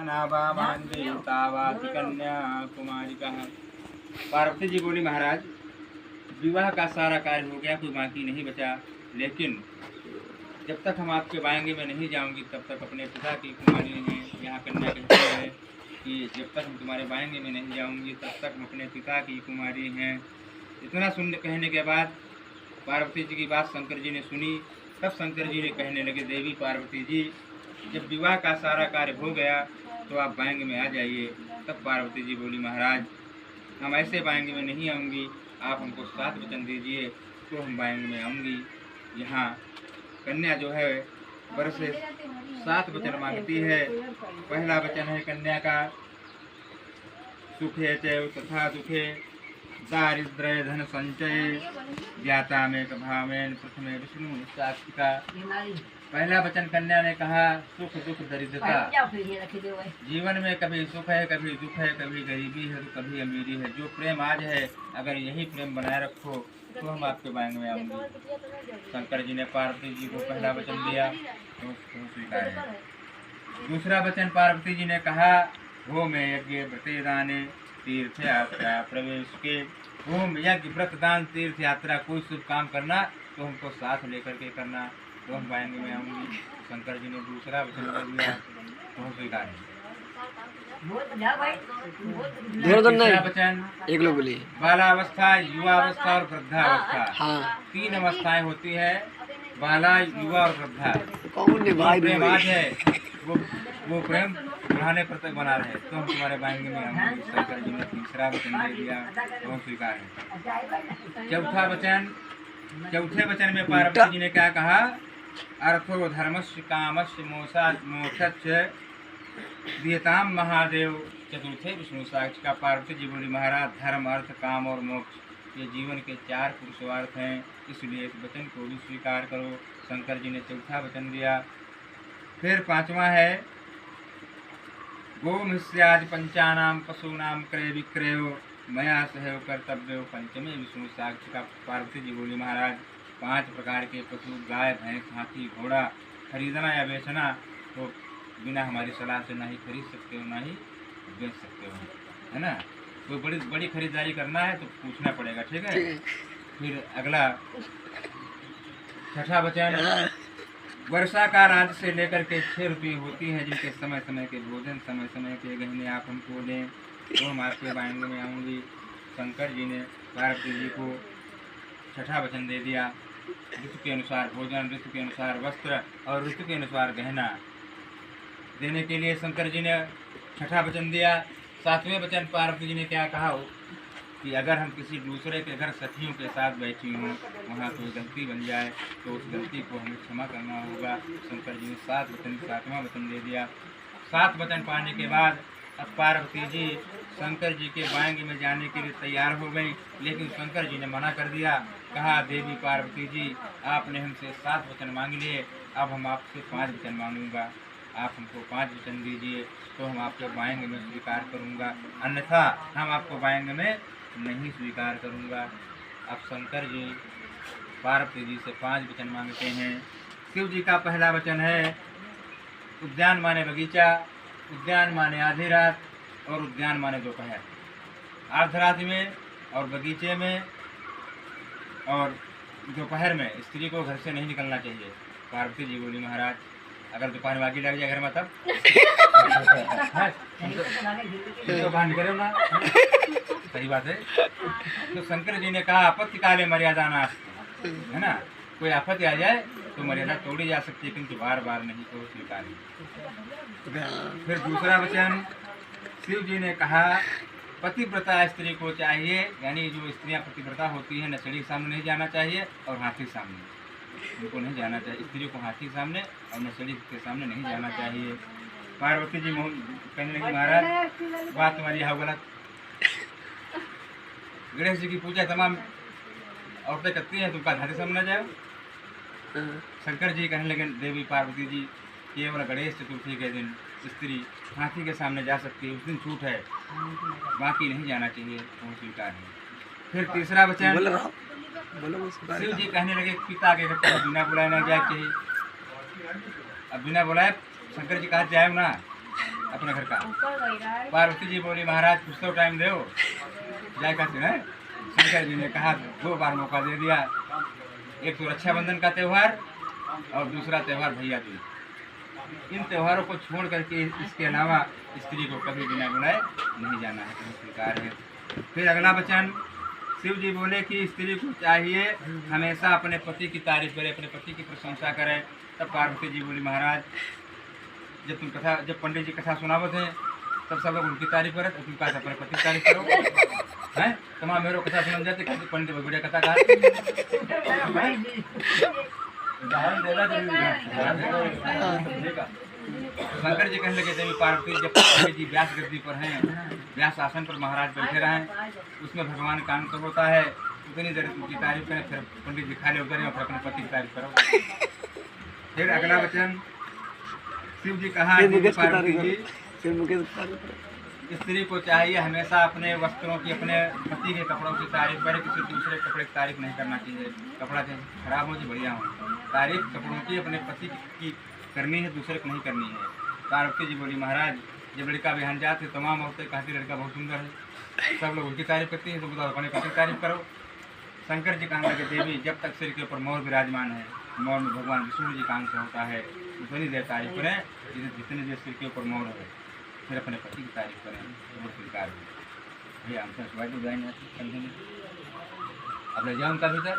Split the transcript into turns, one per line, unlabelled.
नाभामान्ययुतावाति कन्या कुमारिका। पार्वती जी बोली, महाराज विवाह का सारा कार्य हो गया, कोई बाकी नहीं बचा, लेकिन जब तक हम आपके बाएंगे में नहीं जाऊंगी तब तक अपने पिता की कुमारी हैं। यहाँ कन्या कहती है कि जब तक हम तुम्हारे बाएंगे में नहीं जाऊंगी तब तक हम अपने पिता की कुमारी हैं। इतना सुनने कहने के बाद पार्वती जी की बात शंकर जी ने सुनी। तब शंकर जी ने कहने लगे, देवी पार्वती जी, जब विवाह का सारा कार्य हो गया तो आप बाएंगे में आ जाइए। तब पार्वती जी बोली, महाराज हम ऐसे बाएंगे में नहीं आऊँगी, आप हमको 7 वचन दीजिए तो हम बाएंगे में आऊँगी। यहाँ कन्या जो है वर से 7 वचन मांगती है। पहला वचन है कन्या का, सुखे चैव तथा दुखे दारिद्र्य धन संचय ज्ञाता में भावेन प्रथमे विष्णु साक्षिका। पहला वचन कन्या ने कहा, सुख दुख दरिद्रता, जीवन में कभी सुख है, कभी दुख है, कभी गरीबी है तो कभी अमीरी है। जो प्रेम आज है अगर यही प्रेम बनाए रखो तो हम आपके बाएंगे में आएंगे। शंकर जी ने पार्वती जी को पहला वचन दिया तो स्वीकार है। दूसरा वचन पार्वती जी ने कहा, होम यज्ञ व्रते दाने तीर्थ यात्रा प्रवेश के। होम यज्ञ व्रत दान तीर्थ यात्रा, कोई शुभ काम करना तो हमको साथ लेकर के करना तो हम बाएंगे में आऊँगी। शंकर जी ने दूसरा वचन दे दिया तो स्वीकार है। तीसरा वचन,
एक लोग बोलिए,
बालावस्था, युवावस्था और वृद्धावस्था।
हाँ
3 अवस्थाएं होती है, बाला, युवा और वृद्धा।
कौन ने भाई
प्रेम आज है वो प्रेम बुढ़ाने पर तक बना रहे तो हम तुम्हारे बाएंगे में आएंगे। शंकर जी ने तीसरा वचन दे दिया तो स्वीकार है। चौथे वचन में पार्वती जी ने क्या कहा, अर्थो धर्मस्य कामस्य मोक्षस्य दियताम महादेव चतुर्थे विष्णु साक्ष का। पार्वती जी बोली, महाराज धर्म अर्थ काम और मोक्ष ये जीवन के 4 पुरुषार्थ हैं, इसलिए इस वचन को भी स्वीकार करो। शंकर जी ने चौथा वचन दिया। फिर 5वां है, गोमस्यादि पंचानाम पशूनाम क्रय विक्रयो मया सहयोग कर्तव्य। पंचमे विष्णु साक्ष का। पार्वती जी बोली, महाराज 5 प्रकार के पशु, गाय भैंस हाथी घोड़ा, खरीदना या बेचना तो बिना हमारी सलाह से ना ही खरीद सकते हो ना ही बेच सकते हो, है ना। कोई बड़ी खरीदारी करना है तो पूछना पड़ेगा, ठीक है। फिर अगला 6वां वचन, वर्षा का राज्य से लेकर के 6 रुपये होती है, जिनके समय समय के भोजन समय समय के गहने आप हमको दें तो हम आपके बाएंगे में आऊँगी। शंकर जी ने पार्वती जी को 6वां वचन दे दिया। ऋतु के अनुसार भोजन, ऋतु के अनुसार वस्त्र और ऋतु के अनुसार गहना देने के लिए शंकर जी ने 6वां वचन दिया। 7वें वचन पार्वती जी ने क्या कहा कि अगर हम किसी दूसरे के घर सखियों के साथ बैठी हों, वहाँ कोई गलती बन जाए तो उस गलती को हमें क्षमा करना होगा। शंकर जी ने 7वां वचन दे दिया। 7 वचन पाने के बाद अब पार्वती जी शंकर जी के बाएंगे में जाने के लिए तैयार हो गई, लेकिन शंकर जी ने मना कर दिया। कहा, देवी पार्वती जी आपने हमसे 7 वचन मांग लिए, अब हम आपसे 5 वचन मांगूंगा। आप हमको 5 वचन दीजिए तो हम आपके बाएंगे में स्वीकार करूंगा, अन्यथा हम आपको बाएंगे में नहीं स्वीकार करूंगा। अब शंकर जी पार्वती जी से 5 वचन मांगते हैं। शिव जी का पहला वचन है, उद्यान माने बगीचा, उद्यान माने आधी रात और उद्यान माने दोपहर। अर्धरात्रि में और बगीचे में और दोपहर में स्त्री को घर से नहीं निकलना चाहिए। पार्वती जी बोली, महाराज अगर दोपहर बाकी लग जाए घर में तब तो बाहर निकले ना, सही बात है। तो शंकर जी ने कहा, आपत्ति काले मर्यादा नास्ति, है ना। कोई आपत्ति आ जाए तो मर्यादा तोड़ी जा सकती है, किंतु बार बार नहीं तो स्वीकार नहीं। फिर दूसरा वचन शिव जी ने कहा, पतिव्रता स्त्री को चाहिए, यानी जो स्त्रियां पतिव्रता होती है नशेड़ी के सामने नहीं जाना चाहिए और हाथी सामने उनको नहीं जाना चाहिए। स्त्री को हाथी सामने और नशेड़ी के सामने नहीं जाना चाहिए। पार्वती जी कहने लगी, महाराज बात तुम्हारी यहाँ गलत। गणेश जी की पूजा तमाम औरतें करती हैं, तुम का हाथी सामने जाओ। शंकर जी कहने लगे, देवी पार्वती जी केवल गणेश चतुर्थी के दिन स्त्री हाथी के सामने जा सकती है, उस दिन छूट है, बाकी नहीं जाना चाहिए, वो स्वीकार है। फिर तीसरा वचन शिव जी कहने लगे, पिता के घर पर बिना बुलाए ना जाए चाहिए। अब बिना बुलाए शंकर जी कहा जाए ना, अपने घर का। पार्वती जी बोली महाराज कुछ तो टाइम दो जाए कहते हैं। शंकर जी ने कहा 2 बार मौका दे दिया, एक तो रक्षाबंधन का त्यौहार और दूसरा त्यौहार भैया दूज। इन त्योहारों को छोड़ करके इसके अलावा स्त्री को कभी बिना बुलाए नहीं जाना है, तो स्वीकार है। फिर अगला वचन शिव जी बोले कि स्त्री को चाहिए हमेशा अपने पति की तारीफ करे, अपने पति की प्रशंसा करे। तब पार्वती जी बोली महाराज जब पंडित जी कथा सुनावत हैं तब सब लोग उनकी तारीफ करे, तो तुम कहा अपने पति की तारीफ करो हैं। तमाम मेरे कथा सुन जाते पंडित बढ़िया कथा कहा शंकर जी कहने लगे देवी पार्वती जब पंडित जी व्यास गद्दी पर हैं, व्यास आसन पर महाराज बैठे रहें, उसमें भगवान का अंत होता है, उतनी देर उनकी तारीफ करें, फिर पंडित जी खाली उतरे और फिर अपने पति की तारीफ करो। फिर अगला वचन शिव जी कहा पार्वती जी स्त्री को चाहिए हमेशा अपने वस्त्रों की, अपने पति के कपड़ों की तारीफ करे, किसी दूसरे कपड़े की तारीफ नहीं करना चाहिए। कपड़ा खराब हो जी बढ़िया हो, तारीफ कपड़ों की अपने पति की करनी है, दूसरे को नहीं करनी है। पार्वती जी बोली महाराज जब लड़का बिहान जाते तमाम औरतें कहती लड़का बहुत सुंदर है, सब लोग उनकी तारीफ करती हैं, तो बताओ अपने पति की तारीफ करो। शंकर जी कहने लगे देवी जब तक सिर के ऊपर मोर विराजमान है, मोर में भगवान विष्णु जी का अंश होता है, उतनी देर तारीफ करें जितनी देर सिर के ऊपर मोर है, फिर अपने पति की तारीफ करें, वो स्वीकार हो। भैया हमसे सुबह तो जाएंगे, अब ले जाओ उनका भीतर।